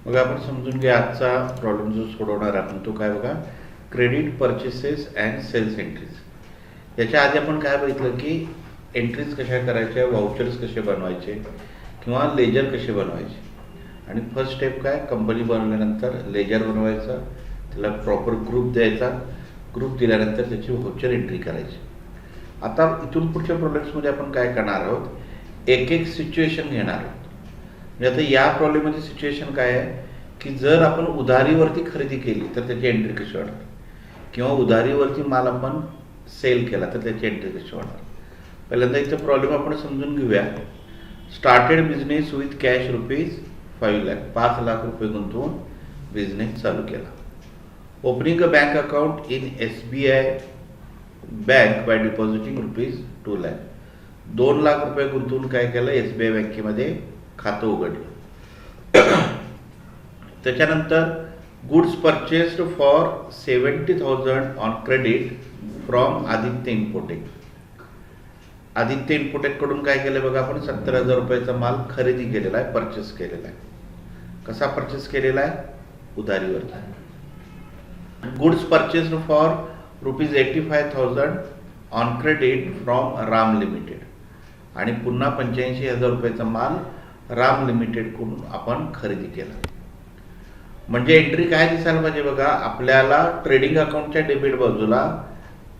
मग आपण समजून घ्या आजचा प्रॉब्लेम जो सोडवणार आपण तो काय बघा, credit purchases and sales entries. याच्या आधी आपण काय बघितलं की एंट्रीज कशा करायच्या, वाउचर्स कसे बनवायचे किंवा लेजर कसे बनवायचे। आणि फर्स्ट स्टेप काय, कंपनी बनवल्यानंतर लेजर बनवायचा, त्याला प्रॉपर ग्रुप द्यायचा, ग्रुप दिल्यानंतर त्याची व्हाउचर एंट्री करायची। आता इथून पुढच्या प्रॉब्लेम्समध्ये आपण काय करणार आहोत, एक एक सिच्युएशन घेणार आहोत। म्हणजे आता या प्रॉब्लेममध्ये सिच्युएशन काय आहे की जर आपण उधारीवरती खरेदी केली तर त्याची एंट्री कशी होणार, किंवा उधारीवरती माल आपण सेल केला तर त्याची एंट्री कशी होणार। पहिल्यांदा इथं प्रॉब्लेम आपण समजून घेऊया। Started business with cash ₹5 lakh, 5 lakh रुपये गुंतवून बिझनेस चालू केला। Opening a bank account in SBI bank by depositing ₹2 lakh, 2 lakh रुपये गुंतवून काय केलं, SBI बँकेमध्ये खातं उघडलं। त्याच्यानंतर goods purchased for 70,000 on credit from Aditya Importech. Aditya Importech कडून काय केलं बघा, आपण 70,000 रुपयाचा माल खरेदी केलेला आहे, परचेस केलेला आहे। कसा परचेस केलेला आहे, उधारीवर। Goods purchased for ₹85,000 on credit from Ram limited, आणि पुन्हा 85,000 रुपयाचा माल राम लिमिटेड कडून आपण खरेदी केला। म्हणजे एंट्री काय दिसायला पाहिजे बघा, आपल्याला ट्रेडिंग अकाउंटच्या डेबिट बाजूला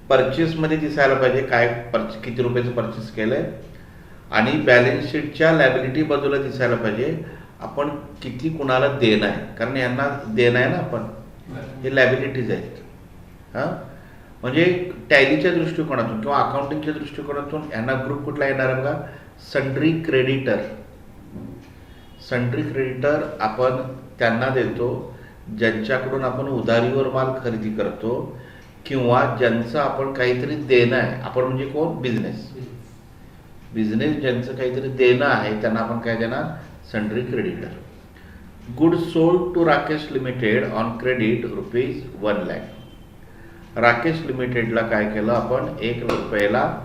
परचेस मध्ये दिसायला पाहिजे काय किती रुपयाचं परचेस केलंय, आणि बॅलन्स शीटच्या लायबिलिटी बाजूला दिसायला पाहिजे आपण किती कुणाला देणं आहे, कारण यांना देणं आहे ना आपण, हे लायबिलिटीज आहेत। म्हणजे टॅलीच्या दृष्टिकोनातून किंवा अकाउंटिंगच्या दृष्टिकोनातून यांना ग्रुप कुठला येणार आहे बघा, सन्ड्री क्रेडिटर। सन्ड्री क्रेडिटर आपण त्यांना देतो ज्यांच्याकडून आपण उधारीवर माल खरेदी करतो, किंवा ज्यांचं आपण काहीतरी देणं आहे, आपण म्हणजे कोण, बिझनेस ज्यांचं काहीतरी देणं आहे त्यांना आपण काय देणार, sundry creditor. Goods sold to Rakesh limited on credit ₹1 lakh. Rakesh लिमिटेडला काय केलं आपण, 1 लाख रुपयाला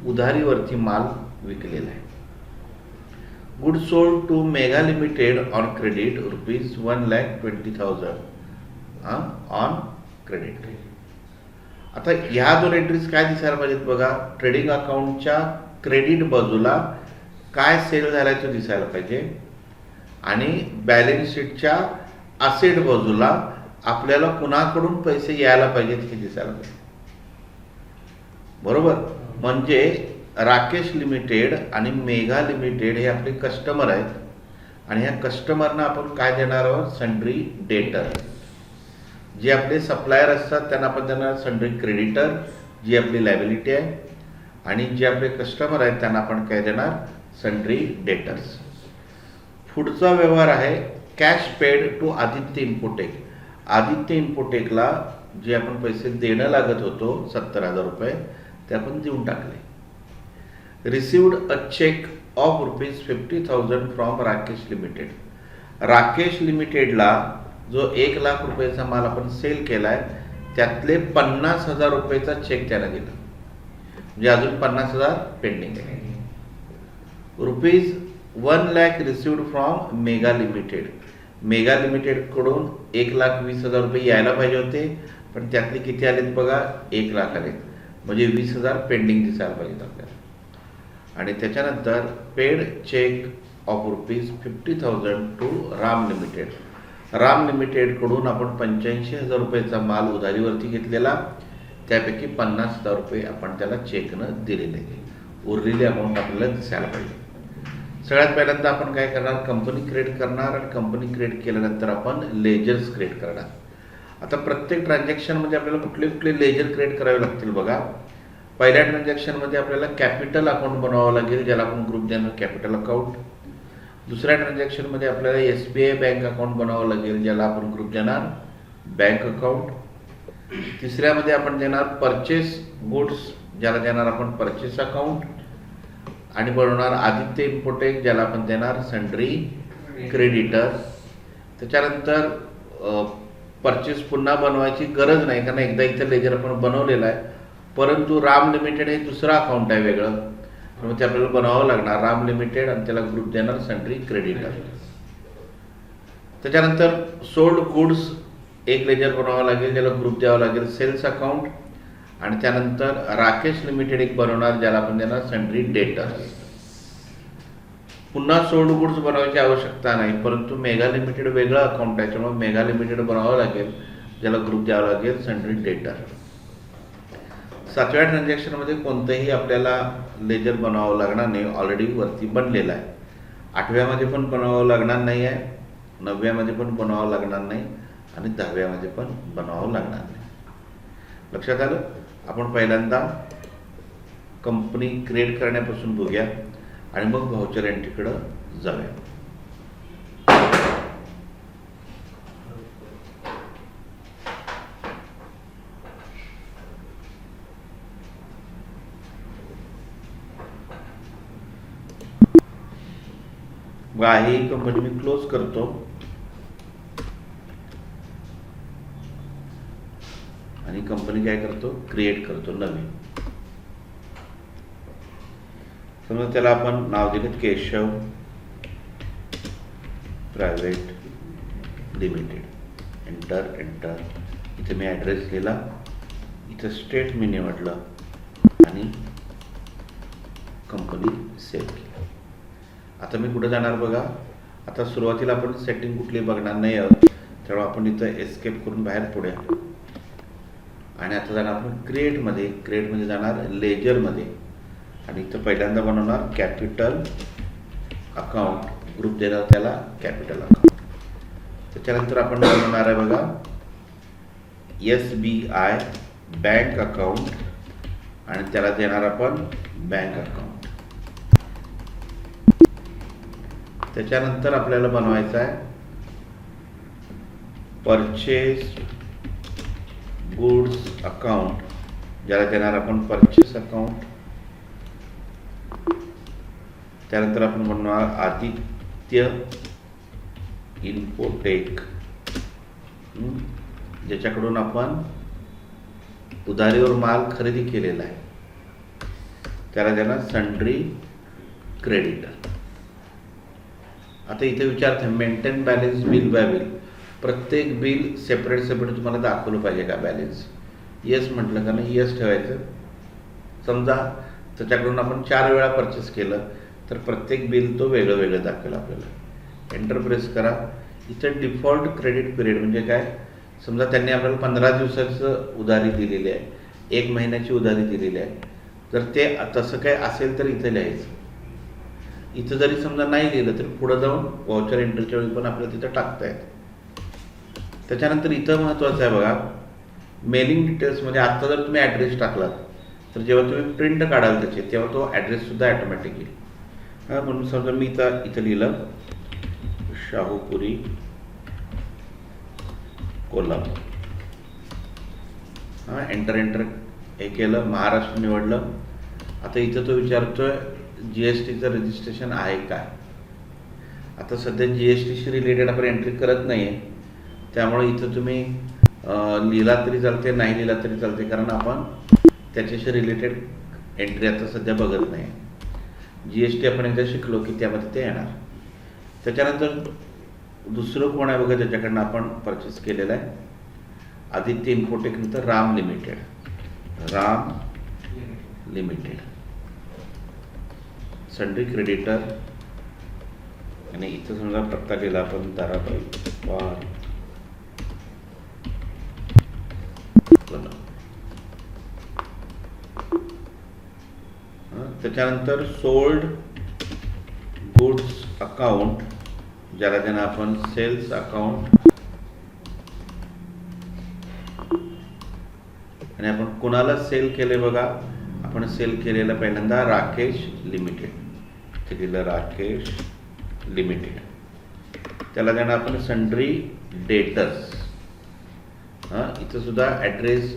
उधारीवरती माल विकलेला आहे। Goods sold to mega limited on credit ₹1,20,000 on credit. आता ह्या दोन एंट्रीज काय दिसायला पाहिजेत बघा, ट्रेडिंग अकाउंटच्या क्रेडिट बाजूला काय सेल झालाय तो दिसायला पाहिजे, आणि बॅलन्स शीटच्या असेट बाजूला आपल्याला कुणाकडून पैसे यायला पाहिजेत हे दिसायला पाहिजे, बरोबर। म्हणजे राकेश लिमिटेड आणि मेगा लिमिटेड हे आपले कस्टमर आहेत, आणि ह्या कस्टमरना आपण काय देणार आहोत, सन्ड्री डेटर। जे आपले सप्लायर असतात त्यांना आपण देणार सन्ड्री क्रेडिटर, जी आपली लायबिलिटी आहे, आणि जे आपले कस्टमर आहेत त्यांना आपण काय देणार, सन्ड्री डेटर्स। पुढचा व्यवहार आहे cash paid to Aditya Importech. Aditya इम्पोर्टेकला जे आपण पैसे देणं लागत होतो 70,000 रुपये ते आपण देऊन टाकले। Received a cheque of ₹50,000 from Rakesh limited. Rakesh लिमिटेडला जो 1 लाख रुपयाचा माल आपण सेल केलाय त्यातले 50,000 रुपयाचा चेक त्याला दिला, म्हणजे अजून 50,000 पेंडिंग आहे। ₹1 lakh received from Mega limited. Mega limited कडून 1,20,000 रुपये यायला पाहिजे होते, पण त्यातले किती आलेत बघा, 1 लाख आलेत, म्हणजे 20,000 पेंडिंग दिसायला पाहिजेत आपल्याला। आणि त्याच्यानंतर paid cheque of ₹50,000 to Ram limited. Ram limited कडून आपण 85,000 रुपयाचा माल उधारीवरती घेतलेला, त्यापैकी 50,000 रुपये आपण त्याला चेकनं दिलेले, उरलेले अमाऊंट आपल्याला दिसायला पाहिजे। सगळ्यात पहिल्यांदा आपण काय करणार, कंपनी क्रिएट करणार, आणि कंपनी क्रिएट केल्यानंतर आपण लेजर्स क्रिएट करणार। आता प्रत्येक ट्रान्झॅक्शनमध्ये आपल्याला कुठले कुठले लेजर क्रिएट करावे लागतील बघा। पहिल्या ट्रान्झॅक्शनमध्ये आपल्याला कॅपिटल अकाउंट बनवावं लागेल, ज्याला आपण ग्रुप देणार कॅपिटल अकाउंट। दुसऱ्या ट्रान्झॅक्शनमध्ये आपल्याला SBI बँक अकाउंट बनावं लागेल, ज्याला आपण ग्रुप देणार बँक अकाउंट। तिसऱ्यामध्ये आपण देणार परचेस गुड्स, ज्याला देणार आपण परचेस अकाउंट, आणि बनवणार आदित्य इम्पोर्टेक, ज्याला आपण देणार सन्ड्री क्रेडिटर। त्याच्यानंतर परचेस पुन्हा बनवायची गरज नाही, कारण एकदा इथं लेजर आपण बनवलेला आहे, परंतु राम लिमिटेड हे दुसरं अकाउंट आहे वेगळं, त्यामुळे ते आपल्याला बनावं लागणार राम लिमिटेड, आणि त्याला ग्रुप देणार सन्ड्री क्रेडिटर। त्याच्यानंतर सोल्ड गुड्स एक लेजर बनवावं लागेल, ज्याला ग्रुप द्यावं लागेल सेल्स अकाउंट. आणि त्यानंतर राकेश लिमिटेड एक बनवणार, ज्याला आपण देणार सन्ड्री डेटर्स. पुन्हा सोल्ड गुड्स बनवायची आवश्यकता नाही, परंतु मेगा लिमिटेड वेगळं अकाउंट आहे, त्यामुळे मेगा लिमिटेड बनवावं लागेल, ज्याला ग्रुप द्यावं लागेल सन्ड्री डेटर. 7व्या ट्रान्झॅक्शनमध्ये कोणतंही आपल्याला लेजर बनवावं लागणार नाही, ऑलरेडी वरती बनलेला आहे. 8व्यामध्ये पण बनवावं लागणार नाही आहे, 9व्यामध्ये पण बनवावं लागणार नाही आणि 10व्यामध्ये पण बनवावं लागणार नाही. लक्षात आलं. आपण पहिल्यांदा कंपनी क्रिएट करण्यापासून बघूया आणि मग व्हाउचर एंट्रीकडं जाऊया. ही कंपनी मी क्लोज करतो आणि कंपनी काय करतो, क्रिएट करतो नवीन. समजा त्याला आपण नाव दिलं केशव प्रायव्हेट लिमिटेड. एंटर. इथे मी ॲड्रेस लिहिला, इथं स्टेट मी निवडलं आणि कंपनी सेव्ह केली. आता मी कुठं जाणार बघा. आता सुरुवातीला आपण सेटिंग कुठली बघणार नाही आहोत, त्यामुळे आपण इथं एस्केप करून बाहेर पडूया आणि आता जाणार आपण क्रिएटमध्ये जाणार लेजरमध्ये आणि इथं पहिल्यांदा बनवणार कॅपिटल अकाउंट. ग्रुप देणार त्याला कॅपिटल अकाउंट. त्याच्यानंतर आपण बनवणार आहे बघा SBI बँक अकाउंट आणि त्याला देणार आपण बँक अकाउंट. त्याच्यानंतर आपल्याला बनवायचं आहे परचेस गुड्स अकाउंट, ज्याला देणार आपण परचेस अकाउंट. त्यानंतर आपण बनवणार आदित्य इन्फोटेक, ज्याच्याकडून आपण उधारीवर माल खरेदी केलेला आहे, त्याला देणार सन्ड्री क्रेडिटर. आता इथे विचारते maintain balance bill bye bill. प्रत्येक बिल सेपरेट तुम्हाला दाखवलं पाहिजे का बॅलन्स. येस म्हटलं का नाही, येस ठेवायचं. समजा त्याच्याकडून आपण 4 वेळा परचेस केलं तर प्रत्येक बिल तो वेगळं दाखवेल आपल्याला. एंटर प्रेस करा. इथं डिफॉल्ट क्रेडिट पिरियड म्हणजे काय, समजा त्यांनी आपल्याला 15 दिवसाचं उधारी दिलेली आहे, 1 महिन्याची उधारी दिलेली आहे, जर ते तसं काय असेल तर इथं लिहायचं. इथं जरी समजा नाही लिहिलं तरी पुढं जाऊन व्हाउचर एंट्रीच्या वेळी पण आपल्याला तिथं टाकता येतं. त्याच्यानंतर इथं महत्त्वाचं आहे बघा मेलिंग डिटेल्समध्ये. आत्ता जर तुम्ही ॲड्रेस टाकलात तर जेव्हा तुम्ही प्रिंट काढाल त्याचे तेव्हा तो ॲड्रेससुद्धा ॲटोमॅटिक येईल. म्हणून समजा मी इथं लिहिलं शाहूपुरी कोल्हापूर. एंटर हे केलं, महाराष्ट्र निवडलं. आता इथं तो विचारतोय GSTचं रजिस्ट्रेशन आहे काय. आता सध्या GSTशी रिलेटेड आपण एंट्री करत नाही आहे, त्यामुळे इथं तुम्ही लिहिला तरी चालते, नाही लिहिला तरी चालते, कारण आपण त्याच्याशी रिलेटेड एंट्री आता सध्या बघत नाही. GST आपण एकदा शिकलो की त्यामध्ये ते येणार. त्याच्यानंतर दुसरं कोण आहे बघा त्याच्याकडनं आपण परचेस केलेलं आहे, आदित्य इन्फोटेक नंतर राम लिमिटेड सन्ड्री क्रेडिटर. आणि इथं समजा पत्ता लिहिला आपण ताराबाई पार. त्याच्यानंतर सोल्ड गुड्स अकाउंट, ज्याला त्यांना आपण सेल्स अकाउंट. आणि आपण कुणाला सेल केले बघा, आपण सेल केलेला पहिल्यांदा राकेश लिमिटेड. ते दिलं राकेश लिमिटेड, त्याला देणार आपण सन्ड्री डेटर्स. इथं सुद्धा ॲड्रेस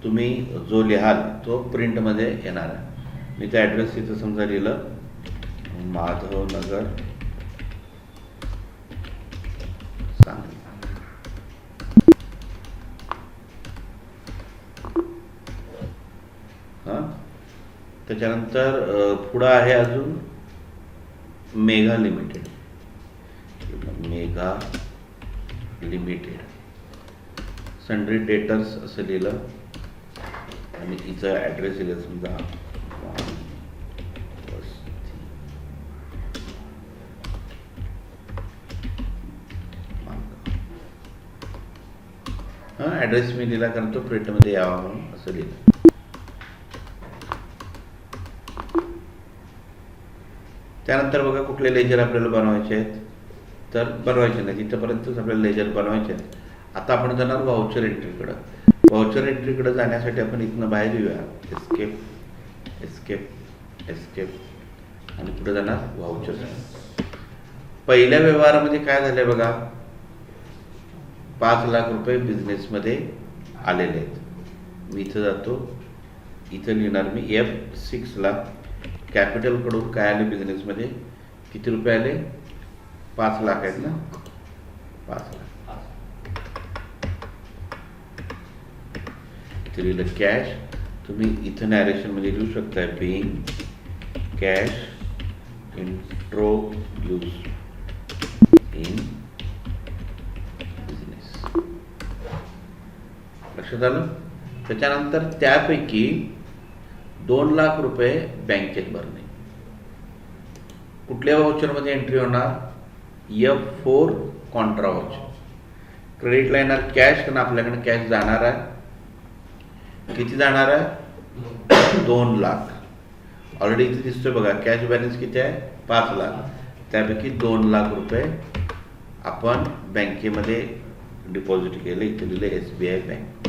तुम्ही जो लिहाल तो प्रिंटमध्ये येणार आहे. मी त्या ॲड्रेस इथं समजा लिहिलं माधवनगर सांगली. त्याच्यानंतर पुढं आहे अजून mega limited. Mega limited. Sundry debtors असं लिहिलं आणि इथं ॲड्रेस दिलं समजा ॲड्रेस मी दिला कारण तो प्रिंटमध्ये यावा म्हणून असं लिहिलं. त्यानंतर बघा कुठले लेजर आपल्याला बनवायचे आहेत, तर बनवायचे नाही, तिथपर्यंतच आपल्याला लेजर बनवायचे आहेत. आता आपण जाणार व्हाउचर एंट्रीकडं. व्हाउचर एंट्रीकडे जाण्यासाठी आपण इथनं बाहेर येऊया, एस्केप एस्केप एस्केप आणि पुढे जाणार व्हाउचर. पहिल्या व्यवहारामध्ये काय झालंय बघा, 5 लाख रुपये बिझनेसमध्ये आलेले आहेत. मी इथं जातो, इथं लिहिणार मी F6 ला कॅपिटलकडून काय आले बिझनेसमध्ये, किती रुपये आले, 5 लाख आहेत ना, 5 लाख. इथे लिहिलं कॅश. तुम्ही इथं नॅरेशन मध्ये लिहू शकता being cash introduce in business. लक्षात आलं. त्याच्यानंतर त्यापैकी 2 लाख रुपये बँकेत भरणे. कुठल्या व्हाउचरमध्ये एंट्री होणार, F4 कॉन्ट्रा व्हाउचर. क्रेडिटला येणार कॅश, कारण आपल्याकडे कॅश जाणार आहे. किती जाणार आहे, 2 लाख. ऑलरेडी इथे दिसतोय बघा, कॅश बॅलन्स किती आहे, 5 लाख. त्यापैकी 2 लाख रुपये आपण बँकेमध्ये डिपॉझिट केले. इथे लिहिले SBI बँक.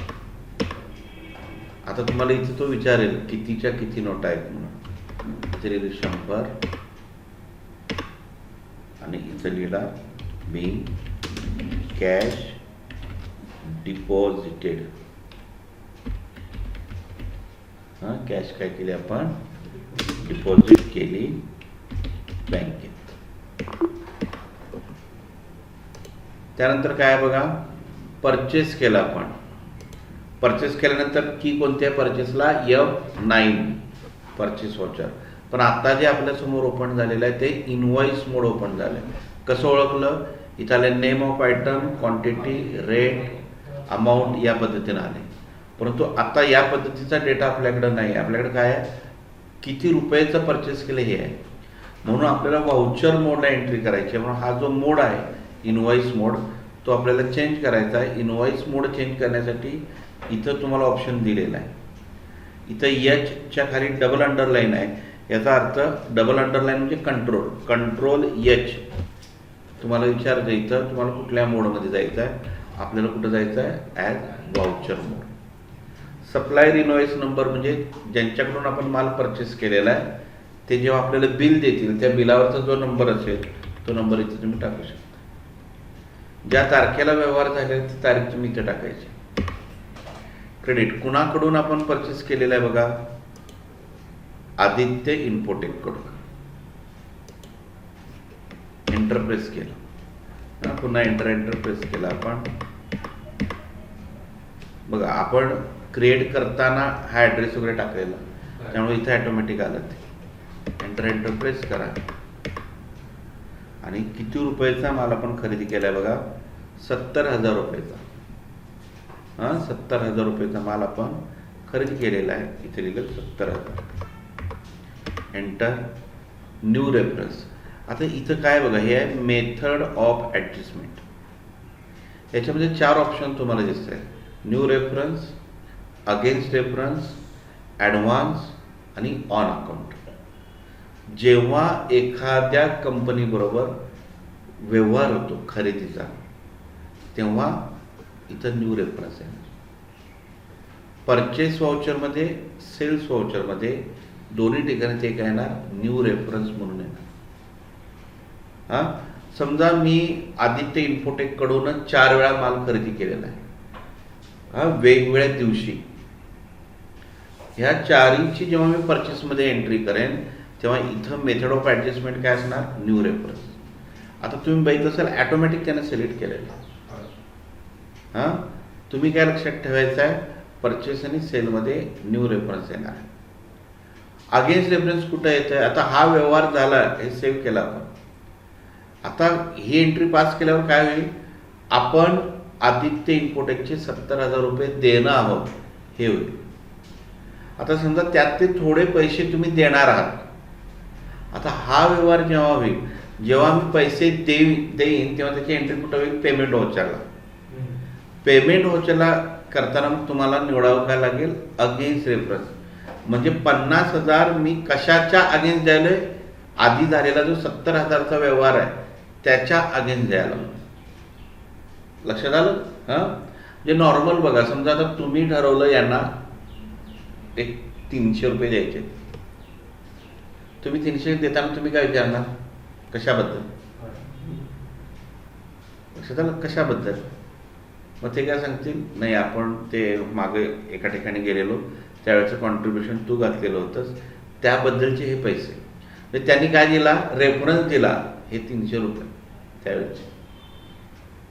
आता तुम्हाला इथे तो विचारेल कितीच्या किती नोटा आहेत म्हणून. इथे लिहिले 100 आणि इथे लिहिला बिंग कॅश डिपॉझिटेड. कॅश काय केली आपण, डिपॉझिट केली बँकेत. त्यानंतर काय बघा, परचेस केला आपण. परचेस केल्यानंतर की कोणत्या परचेसला, F9 परचेस व्हाउचर. पण आता जे आपल्या समोर ओपन झालेलं आहे ते इनवॉइस मोड ओपन झालंय. कसं ओळखलं, इथं आले name of item, quantity, rate, amount या पद्धतीने आले. परंतु आता या पद्धतीचा डेटा आपल्याकडे नाही आहे. आपल्याकडे काय आहे, किती रुपयाचं परचेस केलं हे आहे. म्हणून आपल्याला व्हाउचर मोडला एंट्री करायची आहे. म्हणून हा जो मोड आहे इनवॉइस मोड, तो आपल्याला चेंज करायचा आहे. इनवॉइस मोड चेंज करण्यासाठी इथं तुम्हाला ऑप्शन दिलेला आहे. इथं Hच्या खाली डबल अंडरलाईन आहे. याचा अर्थ डबल अंडरलाईन म्हणजे कंट्रोल H. तुम्हाला विचारतं इथं तुम्हाला कुठल्या मोडमध्ये जायचं आहे. आपल्याला कुठं जायचं आहे, ॲज व्हाउचर मोड. सप्लायर इनवॉइस नंबर म्हणजे ज्यांच्याकडून आपण माल परचेस केलेला आहे ते जेव्हा आपल्याला बिल देतील त्या बिलावरचा जो नंबर असेल तो नंबर इथे तुम्ही टाकू शकता. ज्या तारखेला व्यवहार झाले ती तारीख तुम्ही इथे टाकायची. क्रेडिट कुणाकडून आपण परचेस केलेला आहे बघा, आदित्य इन्फोटेक कडून. एंटरप्रेस केला, पुन्हा एंटरप्रेस केला आपण. बघा आपण क्रिएट करताना हा ॲड्रेस वगैरे टाकलेला, त्यामुळे इथे ऑटोमॅटिक आलं ते. एंटरप्रेस करा आणि किती रुपयाचा माल आपण खरेदी केलाय बघा, 70,000 रुपयाचा. 70,000 रुपयाचा माल आपण खरेदी केलेला आहे. इथे लिहिलं 70,000. Enter new reference. आता इथं काय बघा, हे आहे मेथड ऑफ ॲडजस्टमेंट. याच्यामध्ये 4 ऑप्शन तुम्हाला दिसत आहेत, new reference, against reference, advance आणि ऑन अकाउंट. जेव्हा एखाद्या कंपनी बरोबर व्यवहार होतो खरेदीचा तेव्हा इथं न्यू रेफरन्स आहे. परचेस व्हाउचरमध्ये, सेल्स व्हाउचरमध्ये दोन्ही ठिकाणी ते काय येणार, न्यू रेफरन्स म्हणून येणार. समजा मी आदित्य इन्फोटेक कडून 4 वेळा माल खरेदी केलेला आहे वेगवेगळ्या दिवशी. ह्या 4ची जेव्हा मी परचेसमध्ये एंट्री करेन तेव्हा इथं मेथड ऑफ ॲडजस्टमेंट काय असणार, न्यू रेफरन्स. आता तुम्ही बघितलं असेल ऑटोमॅटिक त्याने सिलेक्ट केलेलं. तुम्ही काय लक्षात ठेवायचं आहे, परचेस आणि सेलमध्ये न्यू रेफरन्स येणार आहे. अगेन्स्ट रेफरन्स कुठं येतं आहे, आता हा व्यवहार झाला, हे सेव्ह केला आपण. आता ही एंट्री पास केल्यावर काय होईल, आपण आदित्य इन्फोटेकचे 70,000 रुपये देणं आहोत हे होईल. आता समजा त्यात ते थोडे पैसे तुम्ही देणार आहात. आता हा व्यवहार जेव्हा होईल, जेव्हा मी पैसे देईन तेव्हा त्याची एंट्री कुठं होईल? पेमेंट व्हाउचरला. पेमेंट व्हाउचरला करताना मग तुम्हाला निवडावं काय लागेल? Against reference. म्हणजे 50,000 मी कशाच्या अगेन्स्ट द्यायलोय? आधी झालेला जो 70,000चा व्यवहार आहे त्याच्या अगेन्स्ट द्यायला. लक्षात आलं? म्हणजे नॉर्मल बघा, समजा आता तुम्ही ठरवलं यांना एक 300 रुपये द्यायचे. तुम्ही 300 देताना तुम्ही काय विचारणार? कशाबद्दल? लक्षात आलं? कशाबद्दल? मग ते काय सांगतील? नाही, आपण ते मागे एका ठिकाणी गेलेलो त्यावेळेचं कॉन्ट्रीब्युशन तू घातलेलं होतंस त्याबद्दलचे हे पैसे. म्हणजे त्यांनी काय दिला? रेफरन्स दिला, हे 300 रुपये त्यावेळेचे.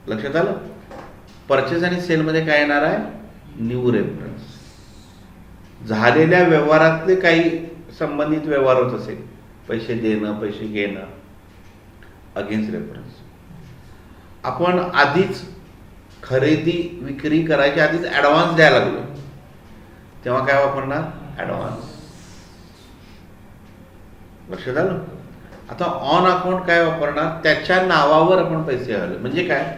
लक्षात आलं? परचेस आणि सेलमध्ये काय येणार आहे? New reference. झालेल्या व्यवहारातले काही संबंधित व्यवहार होत असेल, पैसे देणं, पैसे घेणं, अगेन्स्ट रेफरन्स. आपण आधीच खरेदी विक्री करायच्या आधीच ॲडव्हान्स द्यायला लागलो, तेव्हा काय वापरणार? ॲडव्हान्स. लक्षात आलं? आता ऑन अकाउंट काय वापरणार? त्याच्या नावावर आपण पैसे आले. म्हणजे काय?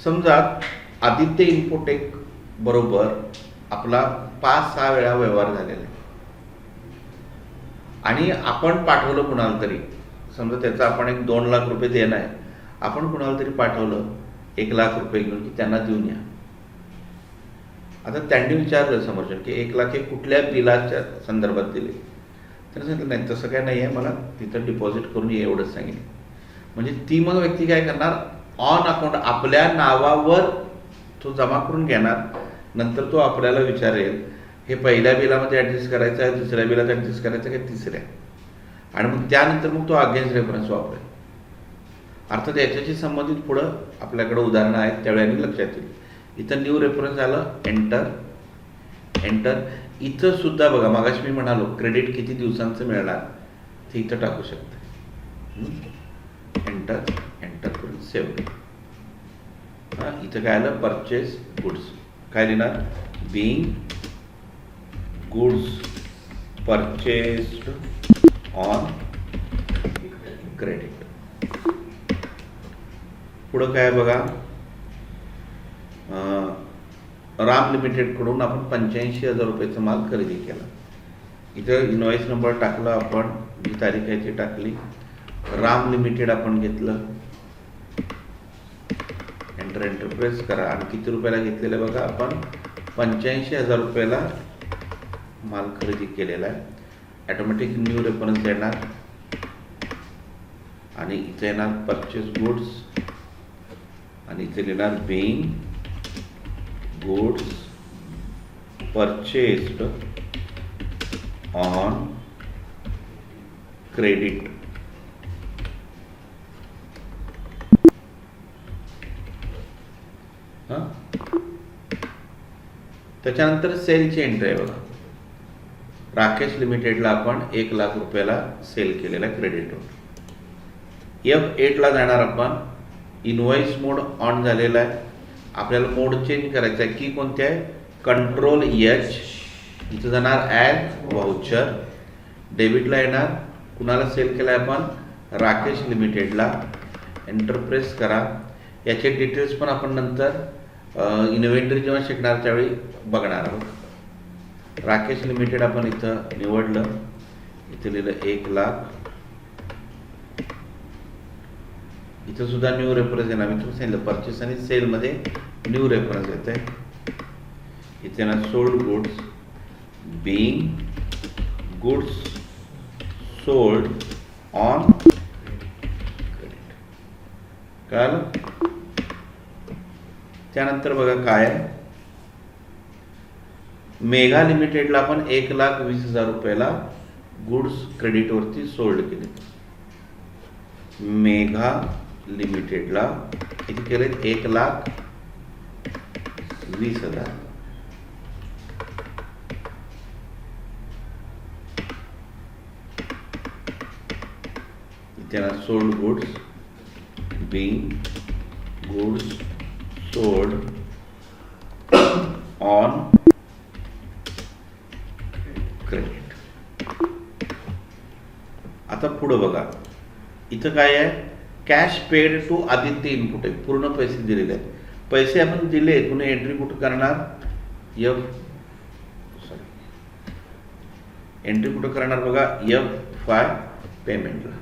समजा आदित्य इन्फोटेक बरोबर आपला 5-6 वेळा व्यवहार झालेला आहे आणि आपण पाठवलं कुणाला तरी, समजा त्याचा आपण एक 2 लाख रुपये देणं आहे, आपण कुणाला तरी पाठवलं 1 लाख रुपये घेऊन की त्यांना देऊन या. आता त्यांनी विचारलं समोरच्या की 1 लाख हे कुठल्या बिलाच्या संदर्भात दिले? त्याने सांगितलं नाही, तसं काय नाही आहे, मला तिथं डिपॉझिट करून ये एवढंच सांगितलं. म्हणजे ती मग व्यक्ती काय करणार? ऑन अकाउंट आपल्या नावावर तो जमा करून घेणार. नंतर तो आपल्याला विचारेल हे पहिल्या बिलामध्ये ॲडजस्ट करायचं आहे, दुसऱ्या बिलात ॲडजस्ट करायचं आहे, तिसऱ्या, आणि मग त्यानंतर मग तो अगेन्स्ट रेफरन्स वापरेल. अर्थात याच्याशी संबंधित पुढं आपल्याकडे उदाहरणं आहेत, त्यावेळी लक्षात येईल. इथं न्यू रेफरन्स आलं, एंटर. एंटर. इथं सुद्धा बघा, मागाशी मी म्हणालो क्रेडिट किती दिवसांचं मिळणार ते इथं टाकू शकते. एंटर. एंटर करून सेव्ह. इथं काय आलं? Purchase goods. काय लिहिणार? Being goods purchased on credit. पुढं काय बघा, राम लिमिटेडकडून आपण 85,000 रुपयाचा माल खरेदी केला. इथं इनवॉइस नंबर टाकला, आपण जी तारीख आहे ती टाकली. राम लिमिटेड आपण घेतलं. एंटर. एंटर प्रेस करा आणि किती रुपयाला घेतलेलं बघा, आपण 85,000 रुपयाला माल खरेदी केलेला आहे. ऑटोमॅटिक न्यू रेफरन्स येणार आणि इथे येणार परचेस गुड्स आणि इथे लिहिणार being goods purchased on credit. त्याच्यानंतर सेलची एंट्री आहे बघा. राकेश लिमिटेडला आपण 1 लाख रुपयाला सेल केलेला क्रेडिटवर. F8 ला जाणार आपण. इनवॉइस मोड ऑन झालेला आहे, आपल्याला मोड चेंज करायचा आहे. की कोणती आहे? Control H. इथं जाणार ॲड व्हाउचर. डेबिटला येणार, कुणाला सेल केला आहे आपण? राकेश लिमिटेडला. एंटर प्रेस करा. याचे डिटेल्स पण आपण नंतर इन्व्हेंटरी जेव्हा शिकणार त्यावेळी बघणार आहोत. राकेश लिमिटेड आपण इथं निवडलं, इथं लिहिलं 1 लाख. इथं सुद्धा न्यू रेफरन्स येणार. मी तुम्ही सांगितलं परचेस आणि सेलमध्ये न्यू रेफरन्स येत आहे. इथे ना sold goods being goods sold on credit. कळलं? त्यानंतर बघा काय आहे, मेघा लिमिटेडला आपण 1,20,000 रुपयाला गुड्स क्रेडिटवरती सोल्ड केले. मेघा लिमिटेडला किती केले? 1,20,000. इथे ना sold goods being goods sold on credit. आता पुढं बघा, इथं काय आहे, cash paid to Aditya input आहे, पूर्ण पैसे दिलेले आहेत. पैसे आपण दिले, तुम्ही एंट्री कुठं करणार, एंट्री कुठं करणार बघा, F5 पेमेंटला.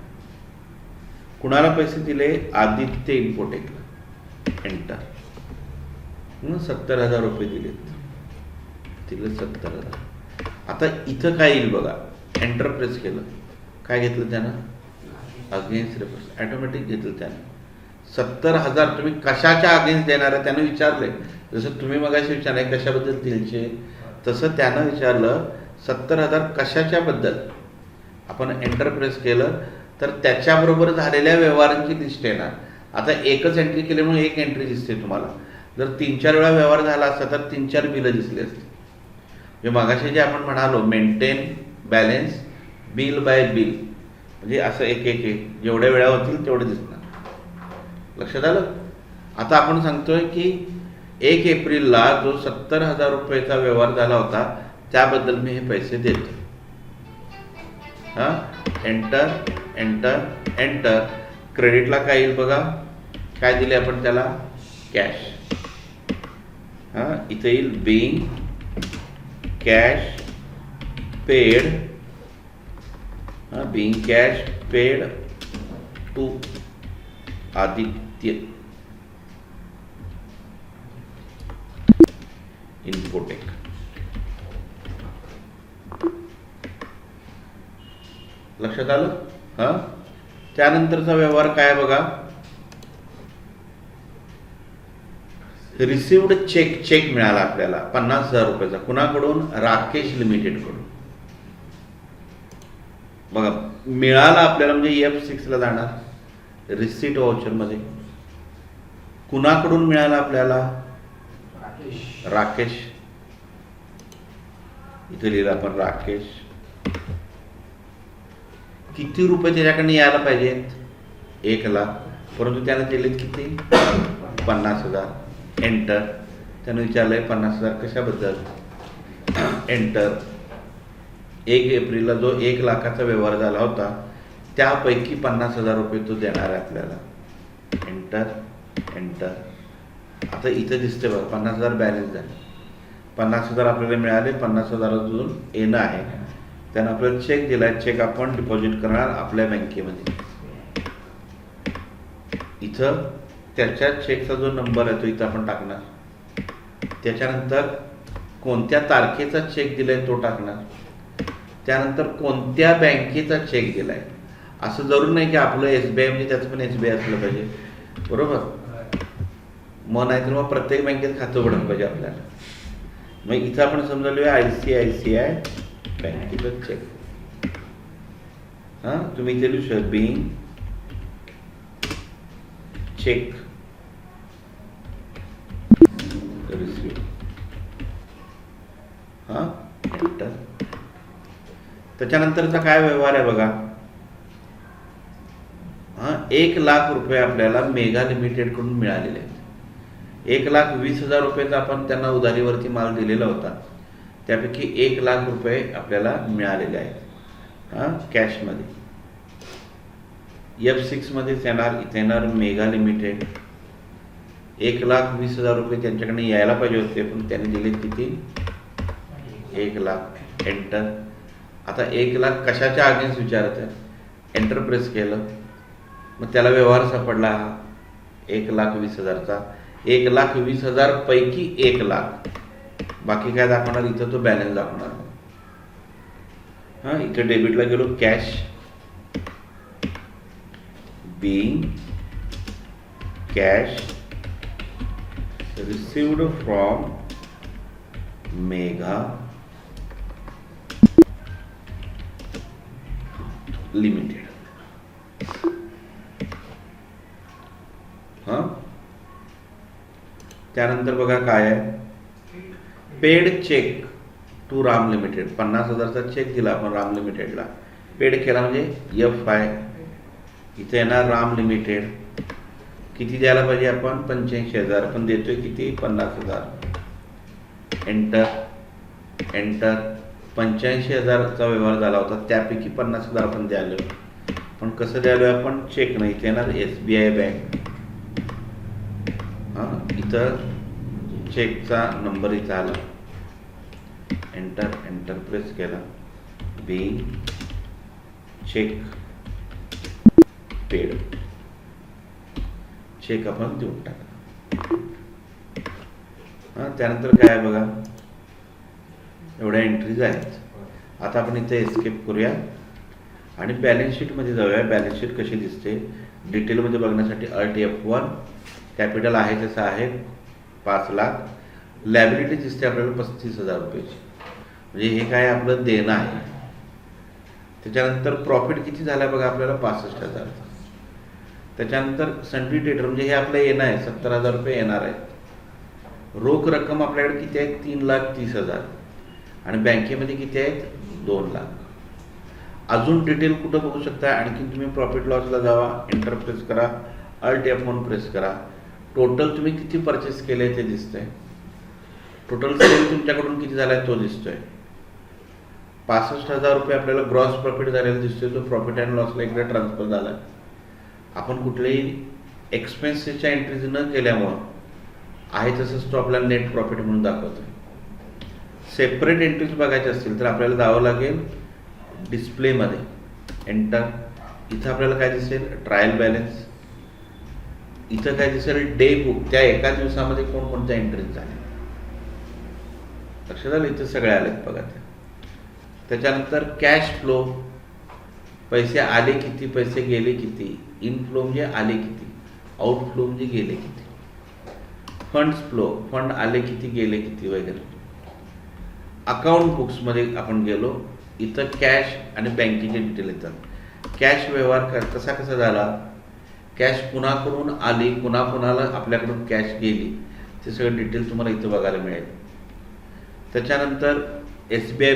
कुणाला पैसे दिले, आदित्य इन्फोटेकला. एंटर. 70,000 रुपये दिलेत, दिले 70,000. आता इथं काय येईल बघा, एंटर प्रेस केलं, काय घेतलं त्यानं, अगेन्स्ट रेफरन्स, ऑटोमॅटिक घेतलं त्यानं. 70,000 तुम्ही कशाच्या अगेन्स्ट देणार आहे त्यानं विचारले. जसं तुम्ही मगाशी विचारले कशाबद्दल दिलचे, तसं त्यानं विचारलं 70,000 कशाच्या बद्दल. आपण एंटर प्रेस केलं तर त्याच्याबरोबर झालेल्या व्यवहारांची लिस्ट येणार. आता एकच एंट्री केल्यामुळे एक एंट्री दिसते तुम्हाला. जर 3-4 वेळा व्यवहार झाला असता तर 3-4 बिलं दिसली असते. म्हणजे मगाशी जे आपण म्हणालो maintain balance bill bye bill, म्हणजे असं एक एक एक जेवढ्या वेळा होतील तेवढे दिसणार. लक्षात आलं. आता आपण सांगतोय की 1 एप्रिलला जो 70,000 रुपयेचा व्यवहार झाला होता त्याबद्दल मी हे पैसे देतो. Enter enter enter. क्रेडिटला काय येईल बघा, काय दिले आपण त्याला, कॅश. इथे येईल being cash paid, being cash paid to Aditya Infotech. लक्षात आलं. त्यानंतरचा व्यवहार काय बघा, रिसिव्ड चेक मिळाला आपल्याला 50,000 रुपयाचा. कुणाकडून, राकेश लिमिटेड कडून. बघा मिळाला आपल्याला म्हणजे F6 ला जाणार, रिसिट व्हाउचर मध्ये. कुणाकडून मिळाला आपल्याला, राकेश. इथे लिहिलं आपण राकेश. किती रुपये त्याच्याकडे यायला पाहिजेत, 1 लाख, परंतु त्याने दिलेत किती, 50,000. एंटर. त्याने विचारलंय 50,000 कशाबद्दल, एंटर. 1 एप्रिलला जो 1 लाखाचा व्यवहार झाला होता त्यापैकी 50,000 रुपये तो देणार आहे आपल्याला. Enter enter. आता इथं दिसते बघा 50,000 बॅलन्स झाले. 50,000 आपल्याला मिळाले, 50,000 अजून येणं आहे. त्यानं आपल्याला चेक दिलाय, चेक आपण डिपॉझिट करणार आपल्या बँकेमध्ये. इथं त्याच्या चेकचा जो नंबर आहे तो इथं आपण टाकणार. त्याच्यानंतर कोणत्या तारखेचा चेक दिलाय तो टाकणार. त्यानंतर कोणत्या बँकेचा चेक दिलाय. असं जरूर नाही की आपलं SBI म्हणजे त्याचं पण SBI असलं पाहिजे, बरोबर. मग नाहीतर मग प्रत्येक बँकेत खातं उघडायला पाहिजे आपल्याला. मग इथं आपण समजलो ICICI बँकेचं चेक. तुम्ही इथे लिहू शकता बिंग चेक रिसिव्ह. एंटर. त्याच्यानंतरचा काय व्यवहार आहे बघा, 1 लाख रुपये आपल्याला मेगा लिमिटेड कडून मिळालेले आहेत. 1,20,000 रुपयेचा आपण त्यांना उधारीवरती माल दिलेला होता, त्यापैकी 1 लाख रुपये आपल्याला मिळालेले आहेत कॅशमध्ये. F6 मध्येच येणार, इथे येणार मेगा लिमिटेड. 1,20,000 रुपये त्यांच्याकडे यायला पाहिजे होते पण त्यांनी दिले किती, 1 लाख. एंटर. आता 1 लाख कशाच्या अगेन्स्ट विचारत आहे, एंटर प्रेस केलं, मग त्याला व्यवहार सापडला 1,20,000चा. 1,20,000 पैकी 1 लाख, बाकी काय दाखवणार, इथं तो बॅलन्स दाखवणार. इथे डेबिटला गेलो, cash being cash received from Mega limited. त्यानंतर बघा काय आहे, paid cheque to Ram limited. 50,000चा चेक दिला आपण राम लिमिटेडला, पेड केला म्हणजे F5. इथे येणार राम लिमिटेड. किती द्यायला पाहिजे आपण? 85,000. आपण देतोय किती? 50,000. Enter enter. 85,000चा व्यवहार झाला होता, त्यापैकी 50,000 आपण द्यालो. पण कसं द्यालोय आपण? चेक नाही. इथे येणार SBI बँक. इथं चेकचा नंबर इथं आला. एंटर एंटर प्रेस केला. Being cheque paid. चेक आपण देऊन टाकला. त्यानंतर काय आहे बघा, एवढ्या एंट्रीज आहेत. आता आपण इथे एस्केप करूया आणि बॅलन्स शीटमध्ये जाऊया. बॅलन्स शीट कशी दिसते डिटेलमध्ये बघण्यासाठी Alt F1. कॅपिटल आहे तसं आहे 5 लाख. लॅबिलिटी दिसते आपल्याला 35,000 रुपयाची, म्हणजे हे काय आपलं देणं आहे. त्याच्यानंतर प्रॉफिट किती झाला बघा आपल्याला? 65,000. त्याच्यानंतर सन्ड्री डेटर म्हणजे हे आपलं येणं आहे, 70,000 रुपये येणार आहेत. रोख रक्कम आपल्याकडे किती आहे? 3,30,000. आणि बँकेमध्ये किती आहेत? 2 लाख. अजून डिटेल कुठं बघू शकता? आणखी तुम्ही प्रॉफिट लॉसला जावा, एंटर प्रेस करा, Alt F1 प्रेस करा. टोटल तुम्ही किती परचेस केले ते दिसतंय. टोटल सेल तुमच्याकडून किती झालाय तो दिसतोय. 65,000 रुपये आपल्याला ग्रॉस प्रॉफिट झालेला दिसतोय, जो प्रॉफिट अँड लॉसला इकडे ट्रान्सफर झाला. आपण कुठलेही एक्सपेन्सेसच्या एंट्रीज न केल्यामुळं आहे तसंच तो आपल्याला नेट प्रॉफिट म्हणून दाखवतोय. सेपरेट एंट्रीज बघायचे असतील तर आपल्याला जावं लागेल डिस्प्लेमध्ये. एंटर. इथं आपल्याला काय दिसेल? Trial balance. इथं काय दिसेल? Day book. त्या एका दिवसामध्ये कोणकोणत्या एंट्रीज झाल्या लक्षात आलं? इथं सगळे आलेत बघा त्या. त्याच्यानंतर कॅश फ्लो. पैसे आले किती, पैसे गेले किती. इनफ्लो म्हणजे आले किती, आउटफ्लो म्हणजे गेले किती. फंड्स फ्लो, फंड आले किती, गेले किती वगैरे. अकाउंट बुक्समध्ये आपण गेलो, इथं कॅश आणि बँकेचे डिटेल येतात. कॅश व्यवहार कसा कसा झाला, कॅश कुणाकडून आली, कुणाला आपल्याकडून कॅश गेली, ते सगळं डिटेल तुम्हाला इथं बघायला मिळेल. त्याच्यानंतर SBI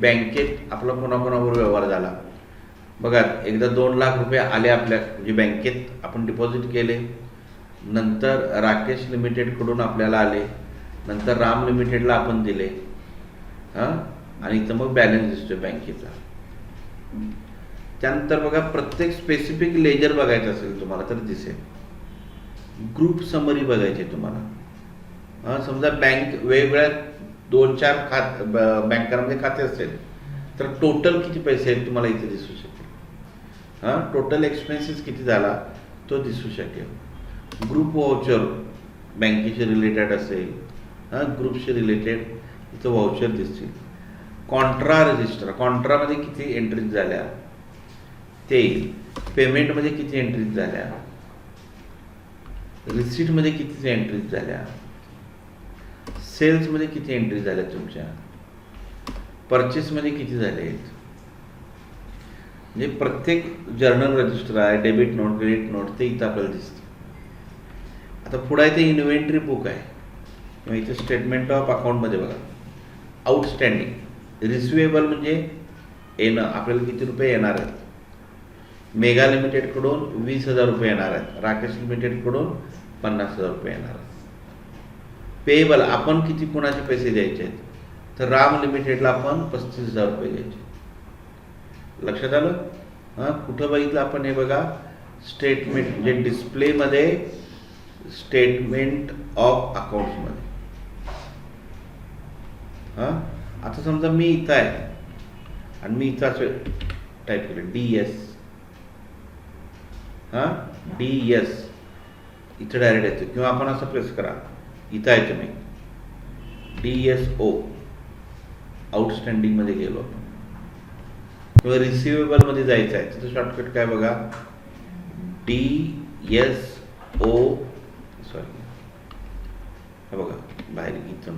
बँकेत आपला कोणाकोणावर व्यवहार झाला बघा. एकदा 2 लाख रुपये आले आपल्या म्हणजे बँकेत आपण डिपॉझिट केले. नंतर राकेश लिमिटेडकडून आपल्याला आले. नंतर राम लिमिटेडला आपण दिले. आणि इथं मग बॅलन्स दिसतोय बँकेचा. त्यानंतर बघा प्रत्येक स्पेसिफिक लेजर बघायचं असेल तुम्हाला तर दिसेल. ग्रुप समरी बघायची तुम्हाला. समजा बँक वेगवेगळ्या 2-4 बँकांमध्ये खाते असेल तर टोटल किती पैसे आहेत तुम्हाला इथे दिसू शकेल. टोटल एक्सपेन्सेस किती झाला तो दिसू शकेल. ग्रुप व्हाउचर बँकेशी रिलेटेड असेल, ग्रुपशी रिलेटेड इथं व्हाउचर दिसतील. कॉन्ट्रा रजिस्टर, कॉन्ट्रामध्ये किती एंट्रीज झाल्या ते. पेमेंटमध्ये किती एंट्रीज झाल्या, रिसीटमध्ये किती एंट्रीज झाल्या, सेल्समध्ये किती एंट्रीज झाल्या तुमच्या, परचेसमध्ये किती झाले आहेत. म्हणजे प्रत्येक जर्नल रजिस्टर आहे, डेबिट नोट, क्रेडिट नोट, ते इथं आपल्याला दिसतं. आता पुढे इथे इन्व्हेंटरी बुक आहे किंवा इथे स्टेटमेंट ऑफ अकाउंटमध्ये बघा. आउटस्टँडिंग, रिसिवेबल म्हणजे येणं, आपल्याला किती रुपये येणार आहेत. मेगा लिमिटेडकडून 20,000 रुपये येणार आहेत. राकेश लिमिटेडकडून 50,000 रुपये येणार आहेत. पेएबल, आपण किती कोणाचे पैसे द्यायचे आहेत, तर राम लिमिटेडला आपण 35,000 रुपये द्यायचे. लक्षात आलं. कुठं बघितलं आपण हे बघा, स्टेटमेंट म्हणजे डिस्प्लेमध्ये स्टेटमेंट ऑफ अकाउंट्समध्ये. आता समजा मी इथं आहे आणि मी इथं असं टाईप केलं DS. DS इथं डायरेक्ट येतो किंवा आपण असं प्रेस करा, इथं आहे तुम्ही DSO आउटस्टँडिंग मध्ये गेलो आपण. किंवा रिसिवेबल मध्ये जायचं आहे तिथं शॉर्टकट काय बघा, DSO सॉरी हे बघा बाहेर इथून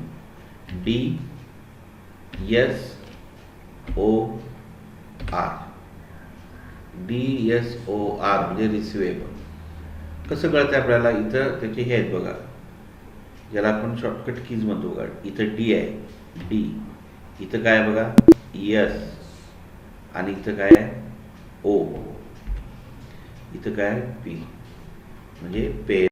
DSOR म्हणजे रिसिवेबल. कसं कळतंय आपल्याला, इथं त्याचे हे आहेत बघा, ज्याला आपण शॉर्टकट कीज म्हणतो बघा. इथं D आहे, D. इथं काय आहे बघा S. आणि इथं काय आहे O. इथं काय आहे P. म्हणजे पे